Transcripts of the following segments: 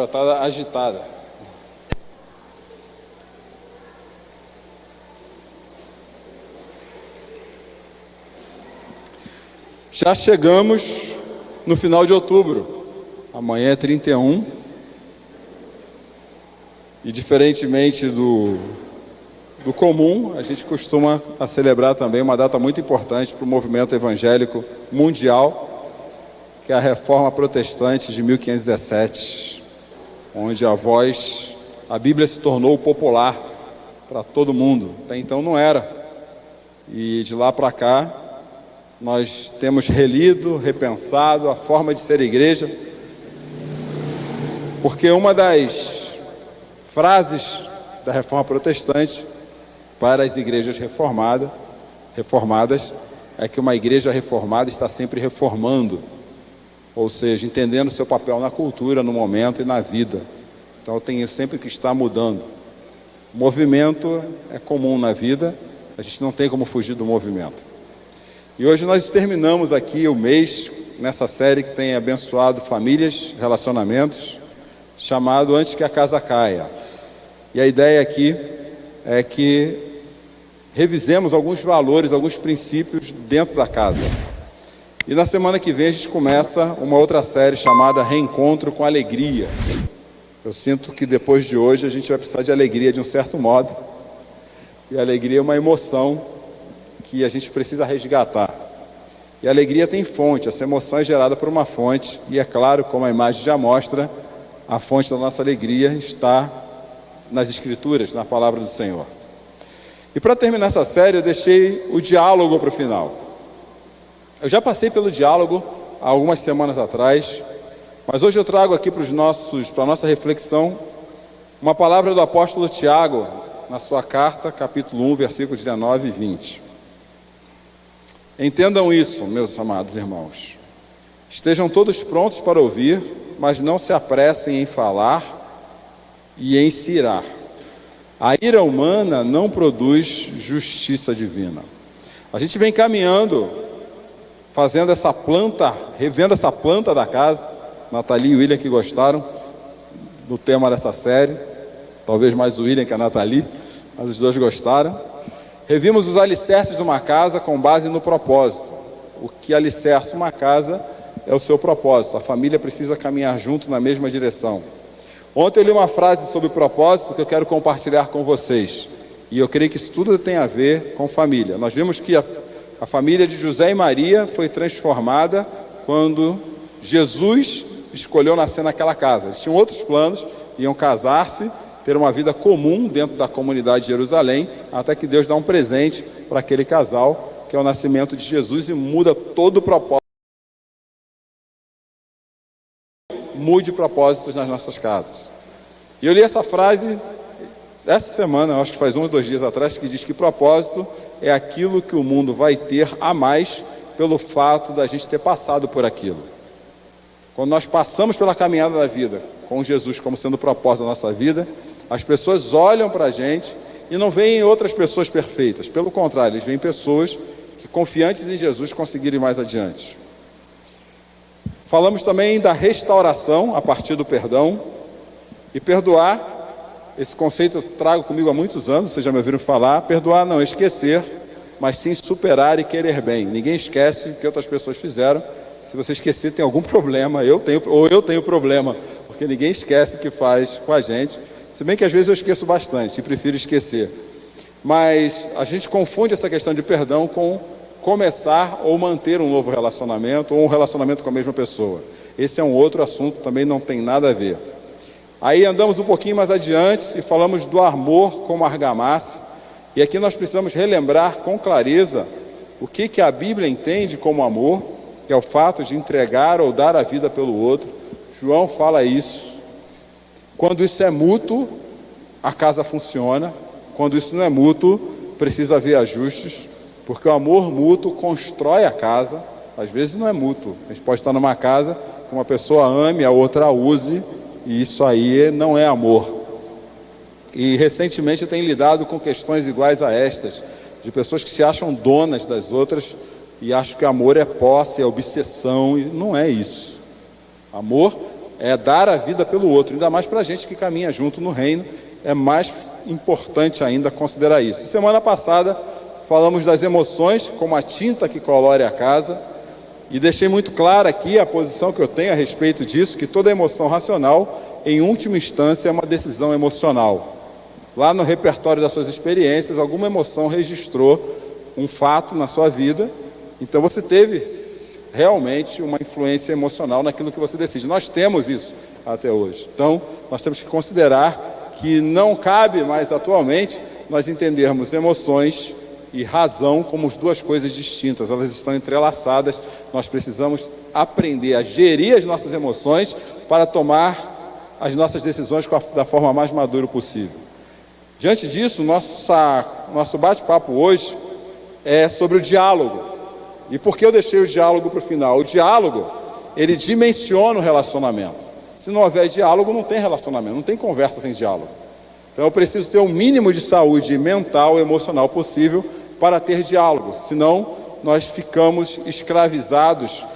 Está agitada. Já chegamos no final de outubro. Amanhã é 31. E diferentemente do comum, a gente costuma celebrar também uma data muito importante para o movimento evangélico mundial, que é a Reforma Protestante de 1517, onde a Bíblia se tornou popular para todo mundo. Até então não era. E de lá para cá, nós temos relido, repensado a forma de ser igreja, porque uma das frases da Reforma Protestante para as igrejas reformadas é que uma igreja reformada está sempre reformando, ou seja, entendendo seu papel na cultura, no momento e na vida. Então tem sempre que estar mudando. O movimento é comum na vida, a gente não tem como fugir do movimento. E hoje nós terminamos aqui o mês, nessa série que tem abençoado famílias, relacionamentos, chamado Antes que a Casa Caia. E a ideia aqui é que revisemos alguns valores, alguns princípios dentro da casa. E na semana que vem a gente começa uma outra série chamada Reencontro com Alegria. Eu sinto que depois de hoje a gente vai precisar de alegria de um certo modo. E a alegria é uma emoção que a gente precisa resgatar. E a alegria tem fonte, essa emoção é gerada por uma fonte. E é claro, como a imagem já mostra, a fonte da nossa alegria está nas Escrituras, na Palavra do Senhor. E para terminar essa série, eu deixei o diálogo para o final. Eu já passei pelo diálogo há algumas semanas atrás, mas hoje eu trago aqui para a nossa reflexão uma palavra do apóstolo Tiago, na sua carta, capítulo 1, versículos 19 e 20. Entendam isso, meus amados irmãos. Estejam todos prontos para ouvir, mas não se apressem em falar e em se irar. A ira humana não produz justiça divina. A gente vem caminhando, fazendo essa planta, revendo essa planta da casa. Nathalie e o William que gostaram do tema dessa série, talvez mais o William que a Nathalie, mas os dois gostaram. Revimos os alicerces de uma casa com base no propósito. O que alicerça uma casa é o seu propósito. A família precisa caminhar junto na mesma direção. Ontem eu li uma frase sobre propósito que eu quero compartilhar com vocês. E eu creio que isso tudo tem a ver com família. Nós vimos que a família de José e Maria foi transformada quando Jesus escolheu nascer naquela casa. Eles tinham outros planos, iam casar-se, ter uma vida comum dentro da comunidade de Jerusalém, até que Deus dá um presente para aquele casal, que é o nascimento de Jesus, e muda todo o propósito. Mude propósitos nas nossas casas. E eu li essa frase essa semana, acho que faz 1 ou 2 dias atrás, que diz que propósito é aquilo que o mundo vai ter a mais pelo fato da gente ter passado por aquilo. Quando nós passamos pela caminhada da vida com Jesus como sendo o propósito da nossa vida, as pessoas olham para a gente e não veem outras pessoas perfeitas. Pelo contrário, eles veem pessoas que, confiantes em Jesus, conseguirem ir mais adiante. Falamos também da restauração a partir do perdão. E perdoar, esse conceito eu trago comigo há muitos anos, vocês já me ouviram falar. Perdoar não é esquecer, mas sim superar e querer bem. Ninguém esquece o que outras pessoas fizeram. Se você esquecer, tem algum problema, eu tenho problema, porque ninguém esquece o que faz com a gente. Se bem que às vezes eu esqueço bastante e prefiro esquecer. Mas a gente confunde essa questão de perdão com começar ou manter um novo relacionamento ou um relacionamento com a mesma pessoa. Esse é um outro assunto, também não tem nada a ver. Aí andamos um pouquinho mais adiante e falamos do amor como argamassa. E aqui nós precisamos relembrar com clareza o que a Bíblia entende como amor, que é o fato de entregar ou dar a vida pelo outro. João fala isso. Quando isso é mútuo, a casa funciona. Quando isso não é mútuo, precisa haver ajustes, porque o amor mútuo constrói a casa. Às vezes não é mútuo. A gente pode estar numa casa que uma pessoa ame, a outra a use, e isso aí não é amor. E recentemente eu tenho lidado com questões iguais a estas, de pessoas que se acham donas das outras e acham que amor é posse, é obsessão, e não é isso. Amor é dar a vida pelo outro, ainda mais para a gente que caminha junto no reino, é mais importante ainda considerar isso. Semana passada falamos das emoções, como a tinta que colore a casa, e deixei muito clara aqui a posição que eu tenho a respeito disso, que toda emoção racional, em última instância, é uma decisão emocional. Lá no repertório das suas experiências, alguma emoção registrou um fato na sua vida, então você teve realmente uma influência emocional naquilo que você decide. Nós temos isso até hoje. Então, nós temos que considerar que não cabe mais atualmente nós entendermos emoções e razão como as duas coisas distintas, elas estão entrelaçadas. Nós precisamos aprender a gerir as nossas emoções para tomar as nossas decisões da forma mais madura possível. Diante disso, nosso bate-papo hoje é sobre o diálogo. E por que eu deixei o diálogo para o final? O diálogo, ele dimensiona o relacionamento. Se não houver diálogo, não tem relacionamento, não tem conversa sem diálogo. Então eu preciso ter o mínimo de saúde mental e emocional possível para ter diálogo, senão nós ficamos escravizados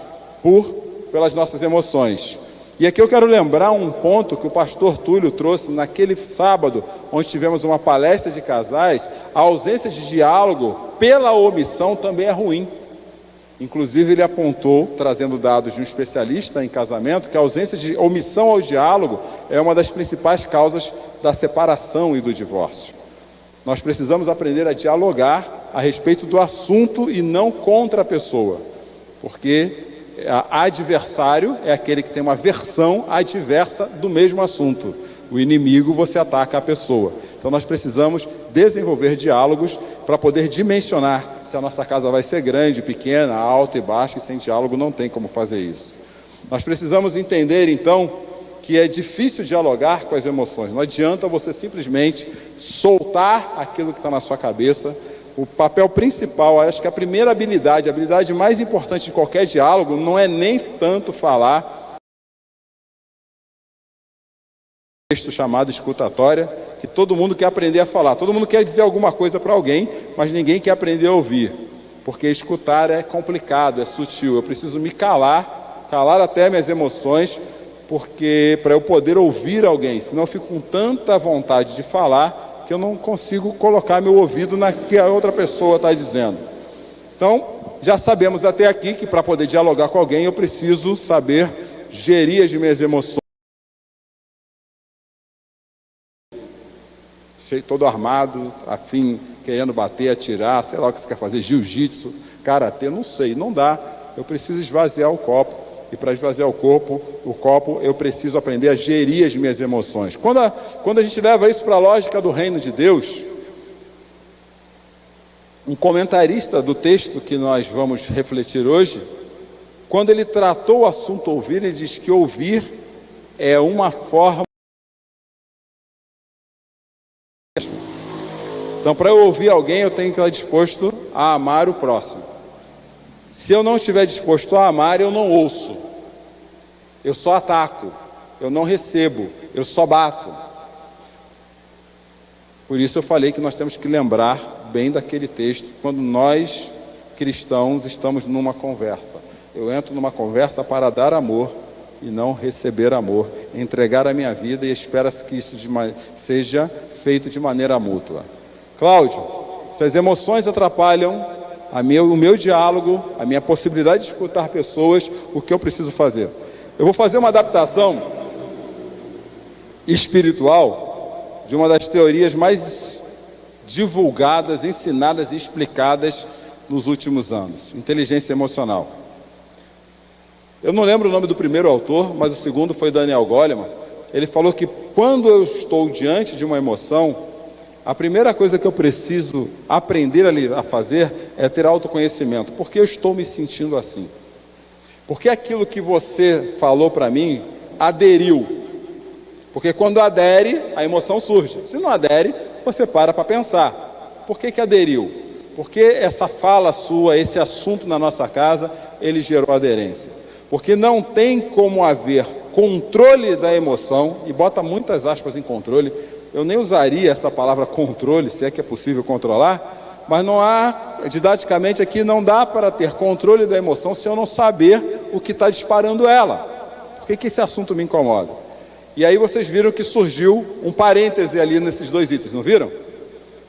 pelas nossas emoções. E aqui eu quero lembrar um ponto que o pastor Túlio trouxe naquele sábado, onde tivemos uma palestra de casais. A ausência de diálogo pela omissão também é ruim. Inclusive ele apontou, trazendo dados de um especialista em casamento, que a ausência de omissão ao diálogo é uma das principais causas da separação e do divórcio. Nós precisamos aprender a dialogar a respeito do assunto e não contra a pessoa, porque adversário é aquele que tem uma versão adversa do mesmo assunto. O inimigo, você ataca a pessoa. Então nós precisamos desenvolver diálogos para poder dimensionar se a nossa casa vai ser grande, pequena, alta e baixa, e sem diálogo não tem como fazer isso. Nós precisamos entender então que é difícil dialogar com as emoções. Não adianta você simplesmente soltar aquilo que está na sua cabeça. O papel principal, acho que a primeira habilidade, a habilidade mais importante de qualquer diálogo, não é nem tanto falar. Texto chamado escutatória, que todo mundo quer aprender a falar, todo mundo quer dizer alguma coisa para alguém, mas ninguém quer aprender a ouvir, porque escutar é complicado, é sutil. Eu preciso me calar até minhas emoções, porque para eu poder ouvir alguém, senão eu fico com tanta vontade de falar que eu não consigo colocar meu ouvido na que a outra pessoa está dizendo. Então, já sabemos até aqui que para poder dialogar com alguém eu preciso saber gerir as minhas emoções. Todo armado, afim, querendo bater, atirar, sei lá o que você quer fazer, jiu-jitsu, karatê, não sei, não dá. Eu preciso esvaziar o copo, e para esvaziar o copo, eu preciso aprender a gerir as minhas emoções. Quando a gente leva isso para a lógica do reino de Deus, um comentarista do texto que nós vamos refletir hoje, quando ele tratou o assunto ouvir, ele diz que ouvir é uma forma. Então, para eu ouvir alguém, eu tenho que estar disposto a amar o próximo. Se eu não estiver disposto a amar, eu não ouço. Eu só ataco, eu não recebo, eu só bato. Por isso eu falei que nós temos que lembrar bem daquele texto, quando nós, cristãos, estamos numa conversa. Eu entro numa conversa para dar amor e não receber amor, entregar a minha vida, e espera-se que isso seja feito de maneira mútua. Cláudio, se as emoções atrapalham o meu diálogo, a minha possibilidade de escutar pessoas, o que eu preciso fazer? Eu vou fazer uma adaptação espiritual de uma das teorias mais divulgadas, ensinadas e explicadas nos últimos anos, inteligência emocional. Eu não lembro o nome do primeiro autor, mas o segundo foi Daniel Goleman. Ele falou que quando eu estou diante de uma emoção, a primeira coisa que eu preciso aprender a fazer é ter autoconhecimento. Por que eu estou me sentindo assim? Porque aquilo que você falou para mim aderiu. Porque quando adere, a emoção surge. Se não adere, você para pensar. Por que aderiu? Porque essa fala sua, esse assunto na nossa casa, ele gerou aderência. Porque não tem como haver controle da emoção, e bota muitas aspas em controle. Eu nem usaria essa palavra controle, se é que é possível controlar, mas não há, didaticamente aqui, não dá para ter controle da emoção se eu não saber o que está disparando ela. Por que esse assunto me incomoda? E aí vocês viram que surgiu um parêntese ali nesses dois itens, não viram?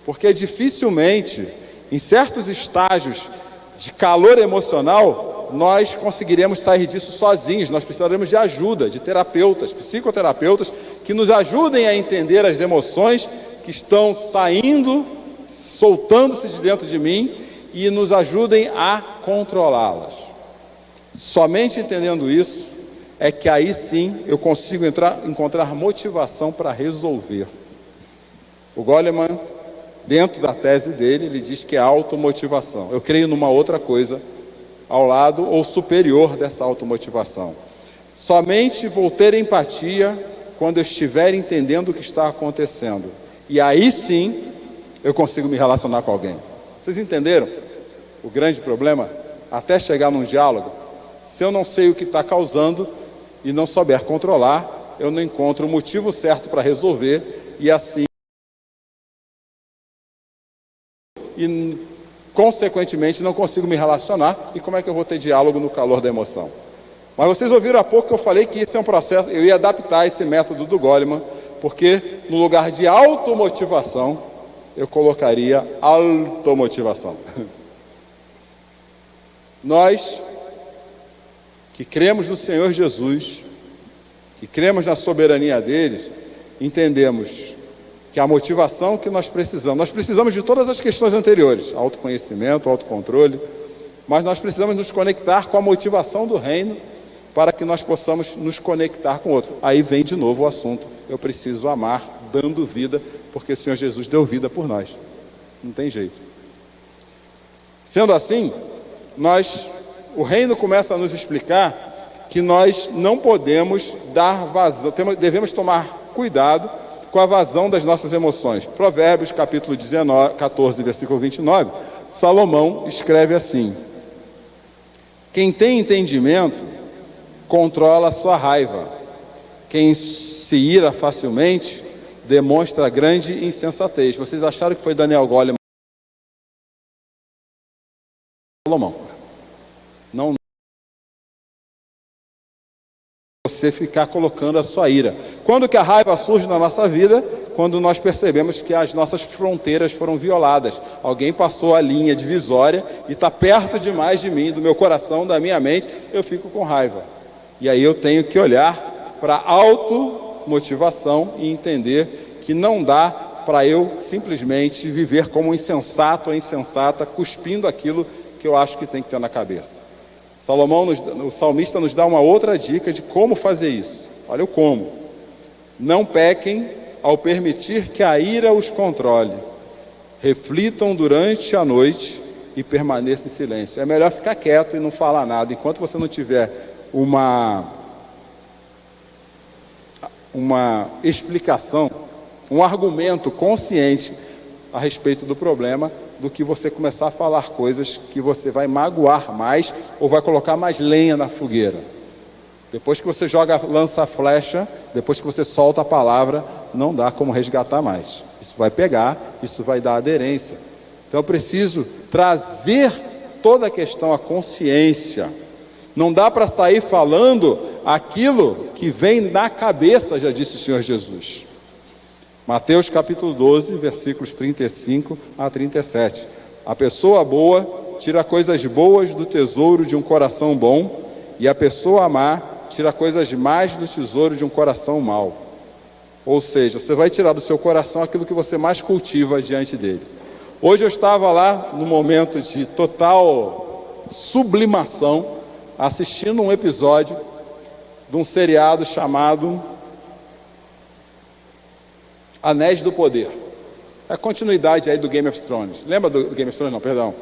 Porque dificilmente, em certos estágios de calor emocional, nós conseguiremos sair disso sozinhos. Nós precisaremos de ajuda, de terapeutas, psicoterapeutas, que nos ajudem a entender as emoções que estão saindo, soltando-se de dentro de mim e nos ajudem a controlá-las. Somente entendendo isso é que aí sim eu consigo encontrar motivação para resolver. O Goleman, dentro da tese dele, ele diz que é automotivação. Eu creio numa outra coisa ao lado ou superior dessa automotivação. Somente vou ter empatia quando eu estiver entendendo o que está acontecendo. E aí sim eu consigo me relacionar com alguém. Vocês entenderam o grande problema? Até chegar num diálogo, se eu não sei o que está causando e não souber controlar, eu não encontro o motivo certo para resolver e assim, e consequentemente não consigo me relacionar. E como é que eu vou ter diálogo no calor da emoção? Mas vocês ouviram há pouco que eu falei que esse é um processo, eu ia adaptar esse método do Goleman, porque no lugar de automotivação, eu colocaria automotivação. Nós que cremos no Senhor Jesus, que cremos na soberania dele, entendemos que a motivação que nós precisamos de todas as questões anteriores, autoconhecimento, autocontrole, mas nós precisamos nos conectar com a motivação do reino para que nós possamos nos conectar com o outro. Aí vem de novo o assunto, eu preciso amar dando vida, porque o Senhor Jesus deu vida por nós. Não tem jeito. Sendo assim, o reino começa a nos explicar que nós não podemos dar vazão, devemos tomar cuidado com a vazão das nossas emoções. Provérbios, capítulo 14, versículo 29, Salomão escreve assim: quem tem entendimento, controla a sua raiva. Quem se ira facilmente, demonstra grande insensatez. Vocês acharam que foi Daniel Goleman? Salomão. Não. Você ficar colocando a sua ira. Quando que a raiva surge na nossa vida? Quando nós percebemos que as nossas fronteiras foram violadas. Alguém passou a linha divisória e está perto demais de mim, do meu coração, da minha mente, eu fico com raiva. E aí eu tenho que olhar para a automotivação e entender que não dá para eu simplesmente viver como um insensato ou insensata, cuspindo aquilo que eu acho que tem que ter na cabeça. O salmista nos dá uma outra dica de como fazer isso. Olha o como. Não pequem ao permitir que a ira os controle. Reflitam durante a noite e permaneçam em silêncio. É melhor ficar quieto e não falar nada. Enquanto você não tiver uma explicação, um argumento consciente a respeito do problema, do que você começar a falar coisas que você vai magoar mais ou vai colocar mais lenha na fogueira. Depois que você lança a flecha, depois que você solta a palavra, não dá como resgatar mais. Isso vai pegar, isso vai dar aderência. Então eu preciso trazer toda a questão à consciência. Não dá para sair falando aquilo que vem na cabeça, já disse o Senhor Jesus. Mateus capítulo 12, versículos 35 a 37. A pessoa boa tira coisas boas do tesouro de um coração bom, e a pessoa má tira coisas más do tesouro de um coração mau. Ou seja, você vai tirar do seu coração aquilo que você mais cultiva diante dele. Hoje eu estava lá no momento de total sublimação, assistindo um episódio de um seriado chamado Anéis do Poder. É a continuidade aí do Game of Thrones. Lembra do Game of Thrones? Não, perdão.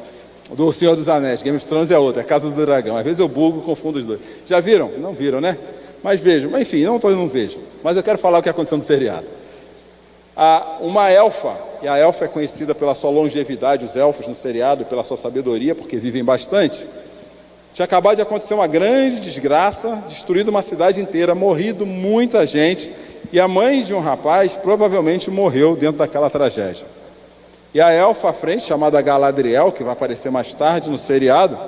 Do Senhor dos Anéis. Game of Thrones é outra, é a Casa do Dragão. Às vezes eu bugo, confundo os dois. Já viram? Não viram, né? Mas vejam. Mas, enfim, não vejam. Mas eu quero falar o que aconteceu no seriado. Uma elfa, e a elfa é conhecida pela sua longevidade, os elfos no seriado, pela sua sabedoria, porque vivem bastante. Tinha acabado de acontecer uma grande desgraça, destruído uma cidade inteira, morrido muita gente, e a mãe de um rapaz provavelmente morreu dentro daquela tragédia. E a elfa à frente, chamada Galadriel, que vai aparecer mais tarde no seriado,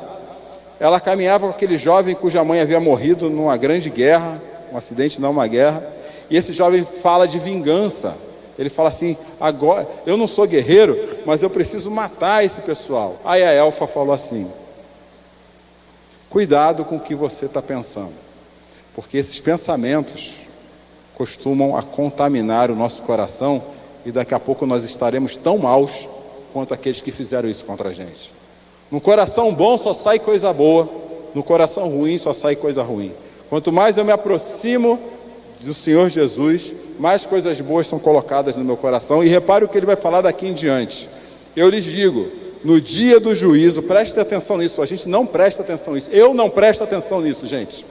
ela caminhava com aquele jovem cuja mãe havia morrido numa grande guerra, um acidente, não uma guerra. E esse jovem fala de vingança. Ele fala assim: agora, eu não sou guerreiro, mas eu preciso matar esse pessoal. Aí a elfa falou assim: cuidado com o que você está pensando, porque esses pensamentos costumam a contaminar o nosso coração, e daqui a pouco nós estaremos tão maus quanto aqueles que fizeram isso contra a gente. No coração bom só sai coisa boa, no coração ruim só sai coisa ruim. Quanto mais eu me aproximo do Senhor Jesus, mais coisas boas são colocadas no meu coração. E repare o que ele vai falar daqui em diante. Eu lhes digo, no dia do juízo, preste atenção nisso, a gente não presta atenção nisso, eu não presto atenção nisso, gente.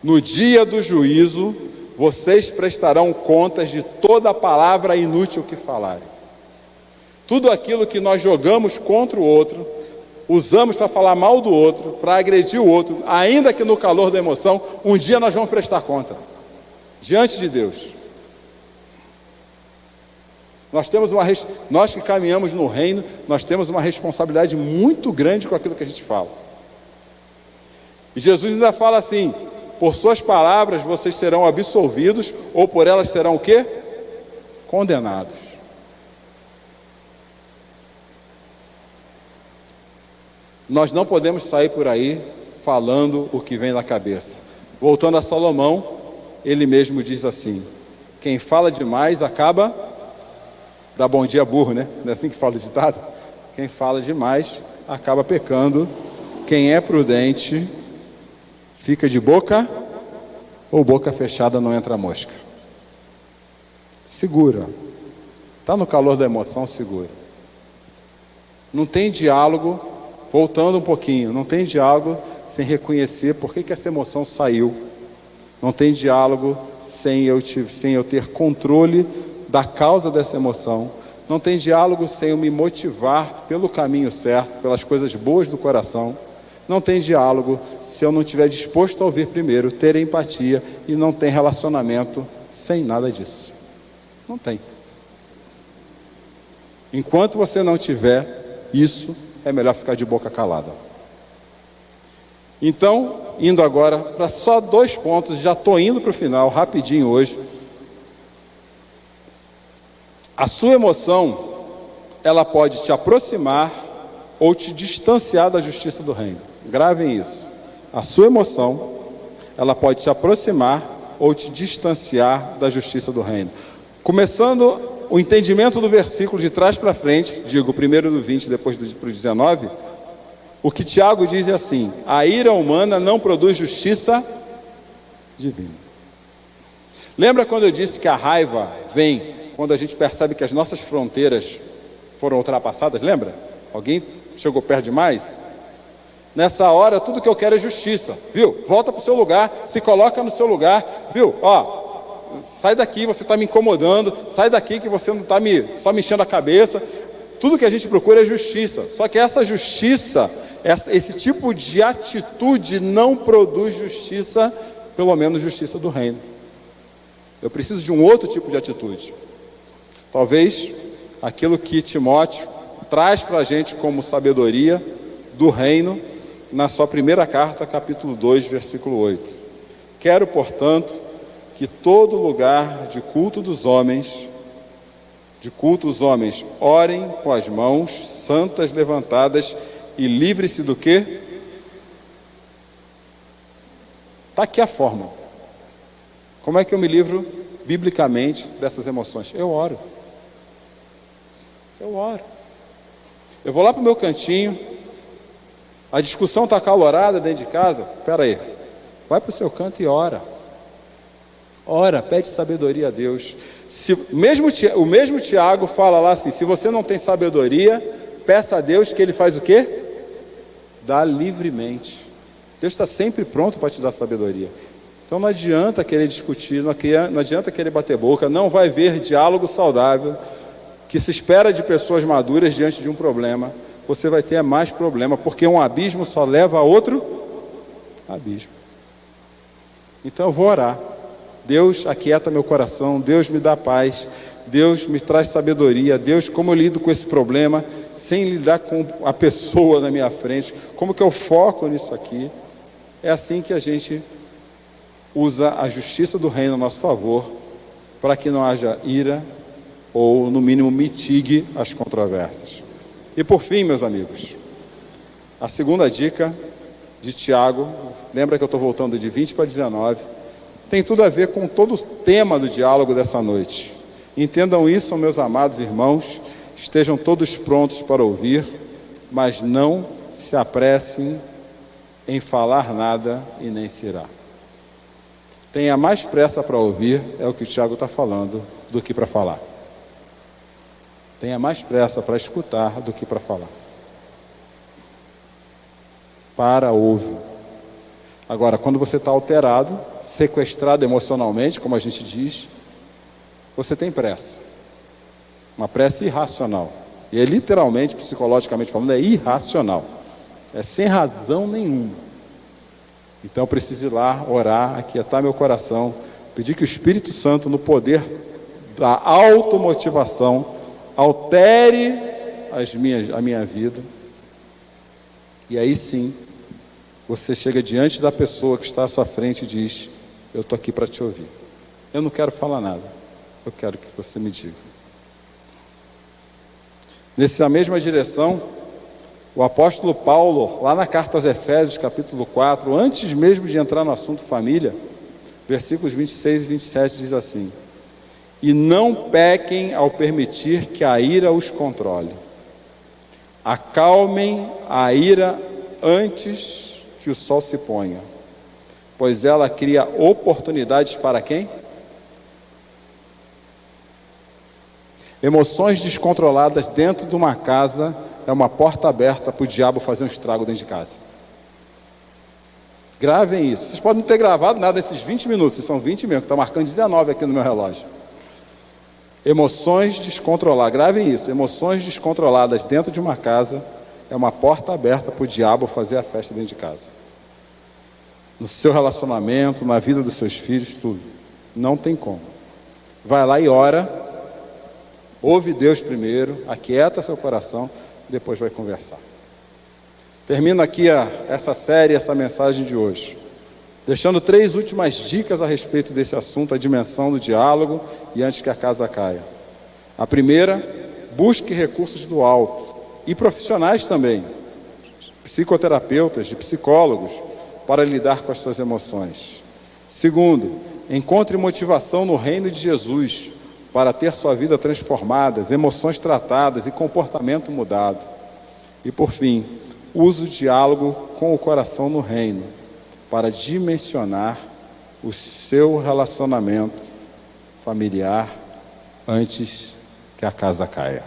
No dia do juízo, vocês prestarão contas de toda a palavra inútil que falarem. Tudo aquilo que nós jogamos contra o outro, usamos para falar mal do outro, para agredir o outro, ainda que no calor da emoção, um dia nós vamos prestar conta diante de Deus. Nós que caminhamos no reino, nós temos uma responsabilidade muito grande com aquilo que a gente fala. E Jesus ainda fala assim: por suas palavras vocês serão absolvidos, ou por elas serão o quê? Condenados. Nós não podemos sair por aí falando o que vem na cabeça. Voltando a Salomão, ele mesmo diz assim: quem fala demais acaba... dá bom dia burro, né? Não é assim que fala o ditado? Quem fala demais acaba pecando. Quem é prudente fica de boca, ou boca fechada não entra mosca. Segura. Está no calor da emoção, segura. Não tem diálogo, voltando um pouquinho, não tem diálogo sem reconhecer por que essa emoção saiu. Não tem diálogo sem eu ter controle da causa dessa emoção. Não tem diálogo sem eu me motivar pelo caminho certo, pelas coisas boas do coração. Não tem diálogo se eu não estiver disposto a ouvir primeiro, ter empatia, e não tem relacionamento sem nada disso. Não tem. Enquanto você não tiver isso, é melhor ficar de boca calada. Então, indo agora para só 2 pontos, já estou indo para o final, rapidinho hoje. A sua emoção, ela pode te aproximar ou te distanciar da justiça do reino. Gravem isso. A sua emoção, ela pode te aproximar ou te distanciar da justiça do reino. Começando o entendimento do versículo de trás para frente, digo, primeiro do 20, depois do 19, o que Tiago diz é assim: a ira humana não produz justiça divina. Lembra quando eu disse que a raiva vem quando a gente percebe que as nossas fronteiras foram ultrapassadas? Lembra? Alguém chegou perto demais? Nessa hora, tudo que eu quero é justiça, viu? Volta para o seu lugar, se coloca no seu lugar, viu? Sai daqui, você está me incomodando, sai daqui que você não está só me enchendo a cabeça. Tudo que a gente procura é justiça, só que essa justiça, esse tipo de atitude não produz justiça, pelo menos justiça do reino. Eu preciso de um outro tipo de atitude. Talvez aquilo que Timóteo traz para a gente como sabedoria do reino, na sua primeira carta, capítulo 2, versículo 8. Quero, portanto, que todo lugar de culto os homens orem com as mãos santas levantadas e livre-se do quê? Está aqui a forma. Como é que eu me livro biblicamente dessas emoções? Eu oro. Eu vou lá para o meu cantinho, a discussão está acalorada dentro de casa, espera aí, vai para o seu canto e ora. Ora, pede sabedoria a Deus. O mesmo Tiago fala lá assim: se você não tem sabedoria, peça a Deus, que Ele faz o quê? Dá livremente. Deus está sempre pronto para te dar sabedoria. Então não adianta querer discutir, não adianta querer bater boca, não vai haver diálogo saudável, que se espera de pessoas maduras diante de um problema. Você vai ter mais problema, porque um abismo só leva a outro abismo. Então eu vou orar. Deus aquieta meu coração, Deus me dá paz, Deus me traz sabedoria. Deus, como eu lido com esse problema, sem lidar com a pessoa na minha frente, como que eu foco nisso aqui? É assim que a gente usa a justiça do reino a nosso favor para que não haja ira ou, no mínimo, mitigue as controvérsias. E por fim, meus amigos, a segunda dica de Tiago, lembra que eu estou voltando de 20 para 19, tem tudo a ver com todo o tema do diálogo dessa noite. Entendam isso, meus amados irmãos, estejam todos prontos para ouvir, mas não se apressem em falar nada e nem se irá. Tenha mais pressa para ouvir, é o que o Tiago está falando, do que para falar. Tenha mais pressa para escutar do que para falar. Ouve. Agora, quando você está alterado, sequestrado emocionalmente, como a gente diz, você tem pressa. Uma pressa irracional. E é literalmente, psicologicamente falando, é irracional. É sem razão nenhuma. Então eu preciso ir lá, orar, aquietar meu coração, pedir que o Espírito Santo, no poder da automotivação, altere a minha vida. E aí sim, você chega diante da pessoa que está à sua frente e diz: eu estou aqui para te ouvir. Eu não quero falar nada, eu quero que você me diga. Nessa mesma direção, o apóstolo Paulo, lá na carta aos Efésios, capítulo 4, antes mesmo de entrar no assunto família, versículos 26 e 27 diz assim: e não pequem ao permitir que a ira os controle. Acalmem a ira antes que o sol se ponha, pois ela cria oportunidades para quem? Emoções descontroladas dentro de uma casa é uma porta aberta para o diabo fazer um estrago dentro de casa. Gravem isso. Vocês podem não ter gravado nada nesses 20 minutos, são 20 mesmo, que está marcando 19 aqui no meu relógio. Emoções descontroladas, gravem isso. Emoções descontroladas dentro de uma casa é uma porta aberta para o diabo fazer a festa dentro de casa. No seu relacionamento, na vida dos seus filhos, tudo. Não tem como. Vai lá e ora, ouve Deus primeiro, aquieta seu coração, depois vai conversar. Termino aqui essa série, essa mensagem de hoje, deixando 3 últimas dicas a respeito desse assunto, a dimensão do diálogo e antes que a casa caia. A primeira, busque recursos do alto e profissionais também, psicoterapeutas, de psicólogos, para lidar com as suas emoções. Segundo, encontre motivação no reino de Jesus para ter sua vida transformada, emoções tratadas e comportamento mudado. E por fim, use o diálogo com o coração no reino para dimensionar o seu relacionamento familiar antes que a casa caia.